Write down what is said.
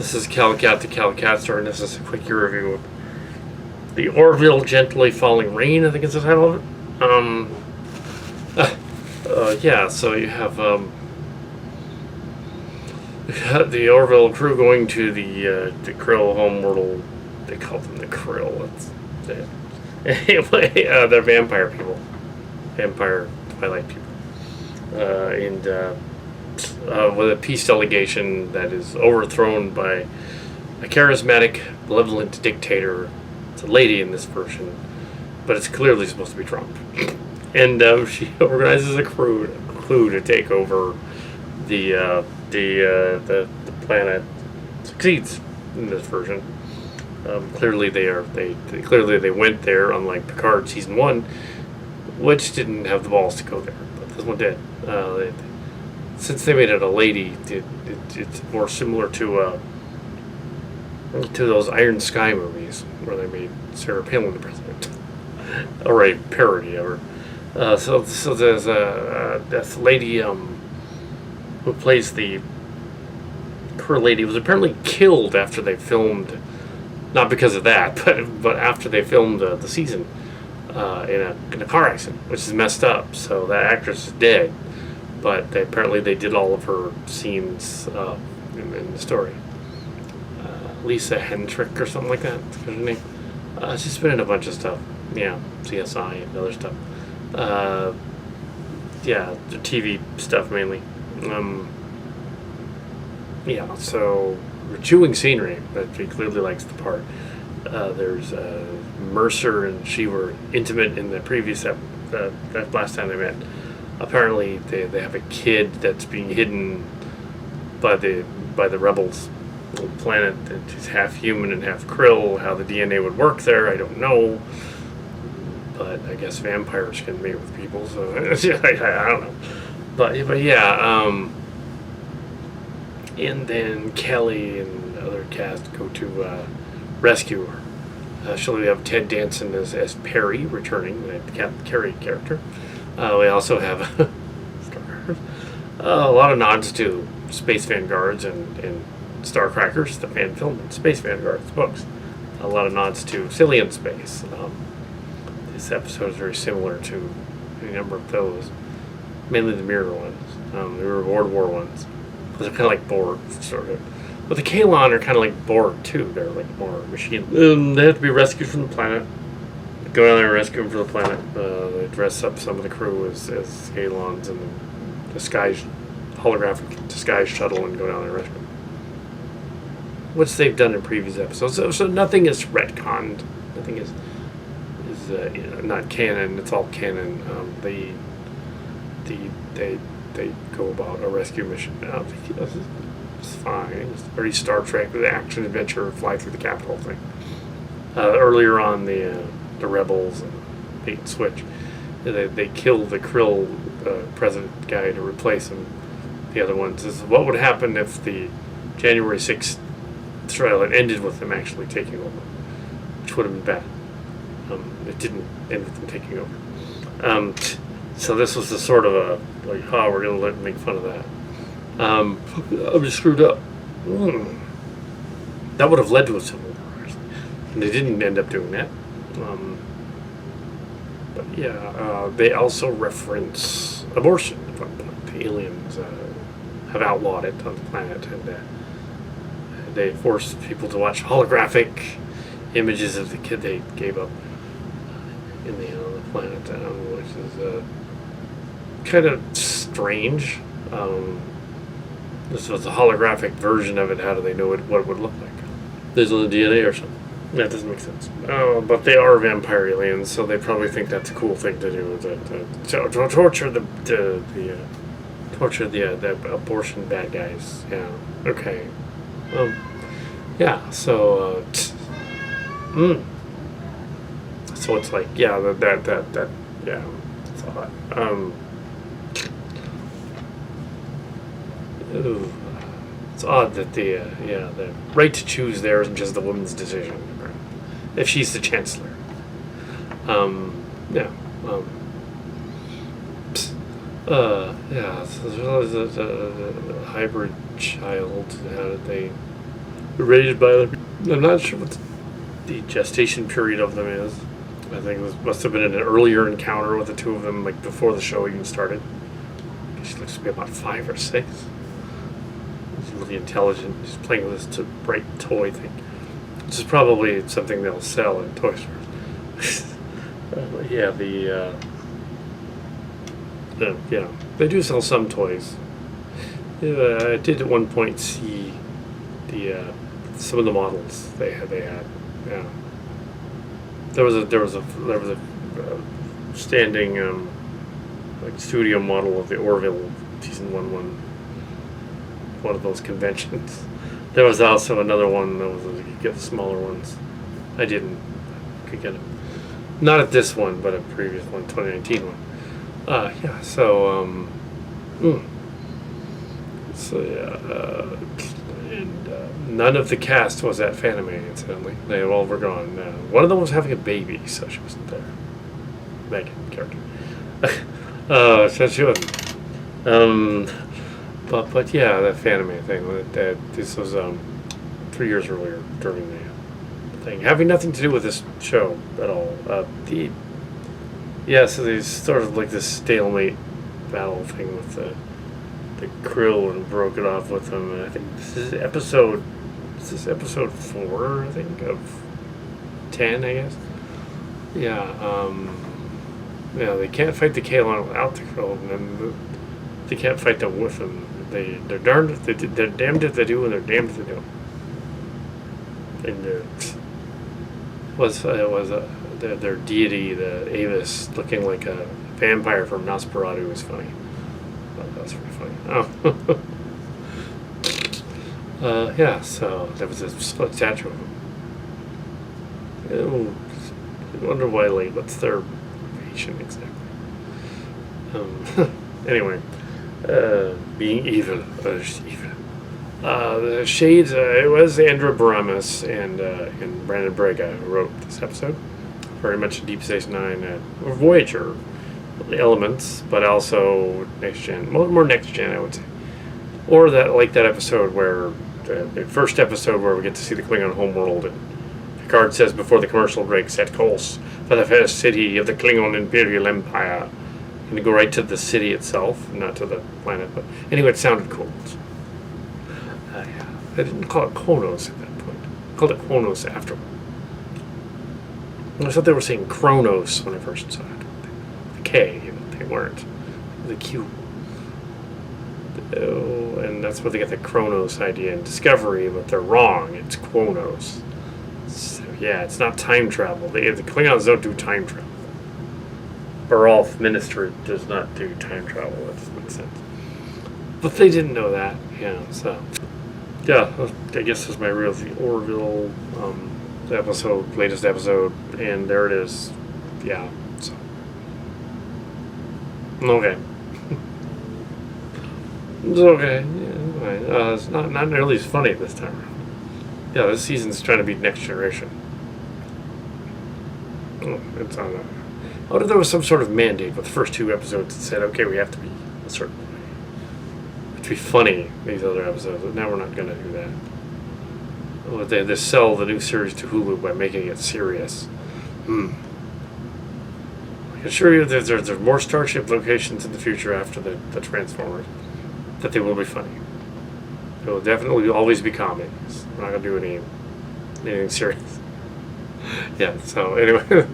This is Kal Kat, the Kal Kat Story, and this is a quick review of the Orville Gently Falling Rain, I think is the title of it. Yeah, so you have the Orville crew going to the Krill homeworld. They call them the Krill. Anyway, they're vampire people. Vampire Twilight people. And with a peace delegation that is overthrown by a charismatic, malevolent dictator. It's a lady in this version, but it's clearly supposed to be Trump. And she organizes a crew to take over the planet. Succeeds in this version. Clearly they went there, unlike Picard season 1, which didn't have the balls to go there, but this one did. Since they made it a lady, it's more similar to those Iron Sky movies where they made Sarah Palin the president, or a parody of her. So there's this lady who plays the Krill lady was apparently killed after they filmed, not because of that, but after they filmed the season in a car accident, which is messed up. So that actress is dead, but apparently they did all of her scenes in the story. Lisa Hendrick or something like that. That's her name. She's been in a bunch of stuff. Yeah, CSI and other stuff. Yeah, the TV stuff mainly. Yeah, so we're chewing scenery, but she clearly likes the part. There's Mercer and she were intimate in the previous that last time they met. Apparently, they have a kid that's being hidden by the rebels. Planet that is half human and half Krill. How the DNA would work there, I don't know. But I guess vampires can mate with people, so I don't know. But yeah, and then Kelly and the other cast go to rescue her. We have Ted Danson as Perry returning, the Captain Carey character. We also have a lot of nods to Space Vanguards and Starcrackers, the fan film, and Space Vanguards books. A lot of nods to Cillian Space. This episode is very similar to a number of those, mainly the mirror ones. The Reward War ones. They're kind of like Borg, sort of. But the Kalon are kind of like Borg, too. They're like more machine. They have to be rescued from the planet. Go down there and rescue them from the planet. They dress up some of the crew as Kalons and disguise, holographic disguise shuttle and go down there and rescue them. Which they've done in previous episodes. So nothing is retconned. Nothing is not canon. It's all canon. They go about a rescue mission. It's fine. It's very Star Trek, the action adventure, fly through the capital thing. Earlier on, the rebels and bait and switch. They kill the Krill president guy to replace him. The other ones is what would happen if the January 6th trial had ended with them actually taking over, which would have been bad. It didn't end with them taking over. So this was the sort of a like, we're gonna make fun of that. I was screwed up. That would have led to a civil war, and they didn't end up doing that. But yeah, they also reference abortion at one point. The aliens have outlawed it on the planet, and they forced people to watch holographic images of the kid they gave up in the planet, which is kind of strange. This was a holographic version of it. How do they know what it would look like? There's on the DNA or something. That doesn't make sense. But they are vampire aliens, so they probably think that's a cool thing to do. To torture the abortion bad guys. Yeah. Okay. Yeah. So. So it's like, yeah, that yeah, it's odd. It's odd that the right to choose there isn't just the woman's decision, if she's the chancellor. Yeah. Yeah. So there's a hybrid child. How did they raised by them. I'm not sure what the gestation period of them is. I think it must have been an earlier encounter with the two of them, like before the show even started. She looks to be about 5 or 6. She's really intelligent. She's playing with this bright toy thing, which is probably something they'll sell in toy stores. Yeah, they do sell some toys. I did at one point see the some of the models they had. Yeah, there was a standing like studio model of the Orville season 1 of those conventions. There was also another one that was you could get the smaller ones. I could get it. Not at this one, but a previous one, 2019 one. Yeah. So and none of the cast was at Fanime, incidentally. They all were gone. One of them was having a baby, so she wasn't there. Megan character. So she wasn't. But yeah, that Fanime thing. This was 3 years earlier during the thing, having nothing to do with this show at all. So there's sort of like this stalemate battle thing with the Krill, and broke it off with them. And I think this is episode 4, I think, of 10, I guess. Yeah, they can't fight the Kalon without the Krill, and then they can't fight them with them. They're darned if they're damned if they do, and they're damned if they don't. And their deity, the Avis, looking like a vampire from Nosferatu, was funny. That was pretty funny. Yeah, so there was a split statue of him. I wonder why, like, what's their relation exactly? Anyway, being evil. The Shades, it was Andrew Baramis and Brandon Braga who wrote this episode. Very much Deep Space Nine, or Voyager elements, but also next gen, more next gen, I would say. Or that episode where the first episode where we get to see the Klingon homeworld, and Picard says before the commercial break, "Set course for the first city of the Klingon Imperial Empire," and you go right to the city itself, not to the planet. But anyway, it sounded cool. Yeah, they didn't call it Kronos at that point. They called it Kronos afterward. I thought they were saying Kronos when I first saw it. The K, but they weren't. The Q. And that's where they get the Kronos idea in Discovery, but they're wrong. It's Kronos. So, yeah, it's not time travel. The Klingons don't do time travel. Baralf Ministry does not do time travel. That makes sense. But they didn't know that. Yeah, so. Yeah, I guess this is my real the Orville latest episode, and there it is. Yeah, so. Okay. It's okay. Yeah, it's not nearly as funny this time around. Yeah, this season's trying to beat Next Generation. It's on a... What if there was some sort of mandate with the first 2 episodes that said, okay, we have to be a certain way. It would be funny, these other episodes, but now we're not going to do that. Oh, they sell the new series to Hulu by making it serious. I can assure you that there's more Starship locations in the future after the Transformers, that they will be funny. They will definitely always be comedies. We're not going to do anything serious. Yeah, so anyway...